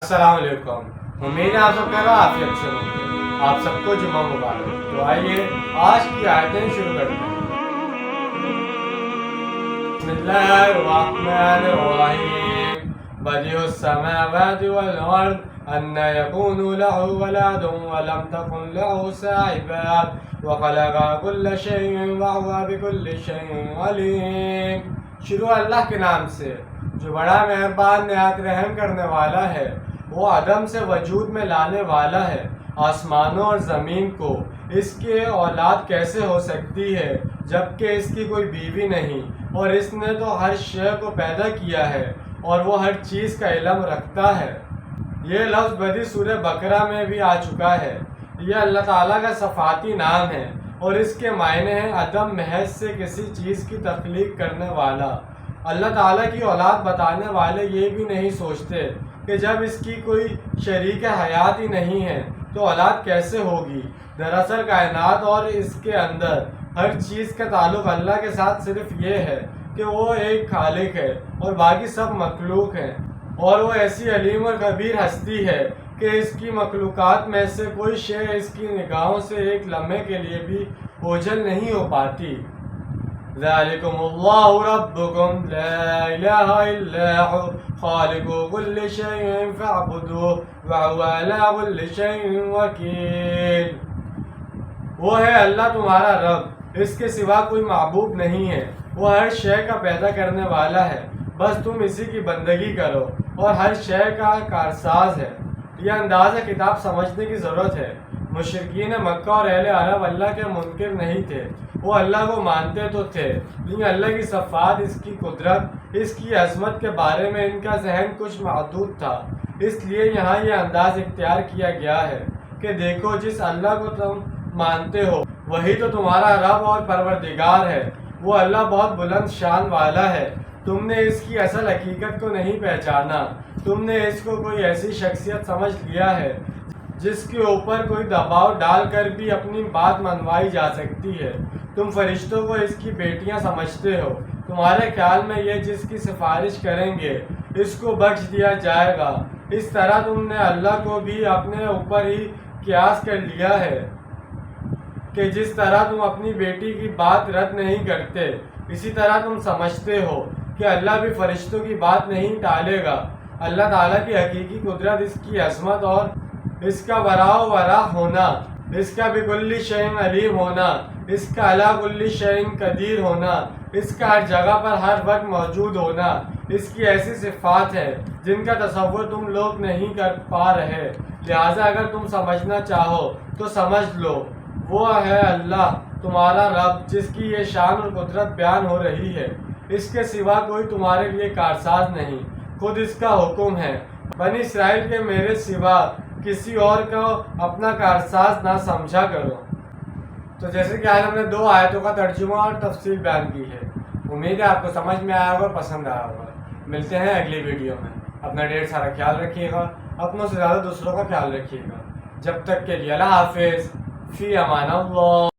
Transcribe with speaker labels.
Speaker 1: अस्सलाम वालेकुम। उम्मीद है आप सब कह आफियत से होंगे। आप सबको जुम्मा मुबारक। तो आइए आज की आयतें शुरू करते हैं। बिस्मिल्लाहिर्रहमानिर्रहीम। बदिउस समावाति वल अर्द अन्ना यकूनु लहु वलदुन व लम तकुन लहु साहिबा व खलqa कुल्ल शैइन व हुवा बिकुल्लि शैइन अलीम। शुरू अल्लाह के नाम से जो बड़ा मेहरबान निहायत रहम करने वाला है। वो अदम से वजूद में लाने वाला है। आसमानों और ज़मीन को इसके औलाद कैसे हो सकती है जबकि इसकी कोई बीवी नहीं। और इसने तो हर शय को पैदा किया है और वो हर चीज़ का इल्म रखता है। ये लफ्ज़ बदी सूरह बकरा में भी आ चुका है। यह अल्लाह ताला का सफ़ाती नाम है और इसके मायने हैं अदम महज से किसी चीज़ की तख्लीक करने वाला। अल्लाह ताला की औलाद बताने वाले ये भी नहीं सोचते कि जब इसकी कोई शरीक हयात ही नहीं है तो औलाद कैसे होगी। दरअसल कायनात और इसके अंदर हर चीज़ का ताल्लुक़ अल्लाह के साथ सिर्फ ये है कि वो एक खालिक है और बाकी सब मखलूक हैं। और वो ऐसी अलीम और कबीर हस्ती है कि इसकी मखलूक़ात में से कोई शय इसकी निगाहों से एक लम्हे के लिए भी ओझल नहीं हो पाती। ज़ालिकुमुल्लाहु रब्बुकुम ला इलाहा इल्ला हु खालिकु कुल्लि शैइन फअब्दुहु व हुवा अला कुल्लि शैइन वकील। वो है अल्लाह तुम्हारा रब, इसके सिवा कोई माबूद नहीं है। वो हर शय का पैदा करने वाला है, बस तुम इसी की बंदगी करो और हर शय का कारसाज है। यह अंदाज़ किताब समझने की ज़रूरत है। मुशरिकीन मक्का और अहले अरब अल्लाह के मुनकिर नहीं थे। वो अल्लाह को मानते तो थे लेकिन अल्लाह की सफ़ात, इसकी कुदरत, इसकी अज़मत के बारे में इनका जहन कुछ महदूद था। इसलिए यहाँ यह अंदाज़ इख्तियार किया गया है कि देखो, जिस अल्लाह को तुम मानते हो वही तो तुम्हारा रब और परवरदिगार है। वो अल्लाह बहुत बुलंद शान वाला है। तुमने इसकी असल हकीकत को नहीं पहचाना। तुमने इसको कोई ऐसी शख्सियत समझ लिया है जिसके ऊपर कोई दबाव डालकर भी अपनी बात मनवाई जा सकती है। तुम फरिश्तों को इसकी बेटियां समझते हो। तुम्हारे ख्याल में ये जिसकी सिफारिश करेंगे इसको बख्श दिया जाएगा। इस तरह तुमने अल्लाह को भी अपने ऊपर ही कियास कर लिया है कि जिस तरह तुम अपनी बेटी की बात रद्द नहीं करते, इसी तरह तुम समझते हो कि अल्लाह भी फरिश्तों की बात नहीं टालेगा। अल्लाह ताला की हकीकी कुदरत, इसकी अज़मत और इसका वराओ वरा होना, इसका बिकुल्लि शैइन अलीम होना, इसका अला कुल्लि शैइन कदीर होना, इसका हर जगह पर हर वक्त मौजूद होना, इसकी ऐसी सिफ़ात है जिनका तसव्वुर तुम लोग नहीं कर पा रहे। लिहाजा अगर तुम समझना चाहो तो समझ लो, वो है अल्लाह तुम्हारा रब जिसकी ये शान और कुदरत बयान हो रही है। इसके सिवा कोई तुम्हारे लिए कारसाज नहीं, खुद इसका हुक्म है। बनी इसराइल के मेरे सिवा किसी और को अपना कारसाज ना समझा करो। तो जैसे कि आज हमने दो आयतों का तर्जुमा और तफसील बयान की है। उम्मीद है आपको समझ में आया होगा, पसंद आया होगा। मिलते हैं अगली वीडियो में। अपना ढेर सारा ख्याल रखिएगा, अपनों से ज़्यादा दूसरों का ख्याल रखिएगा। जब तक के लिए अल्लाह हाफिज़, फ़ी अमान अल्लाह।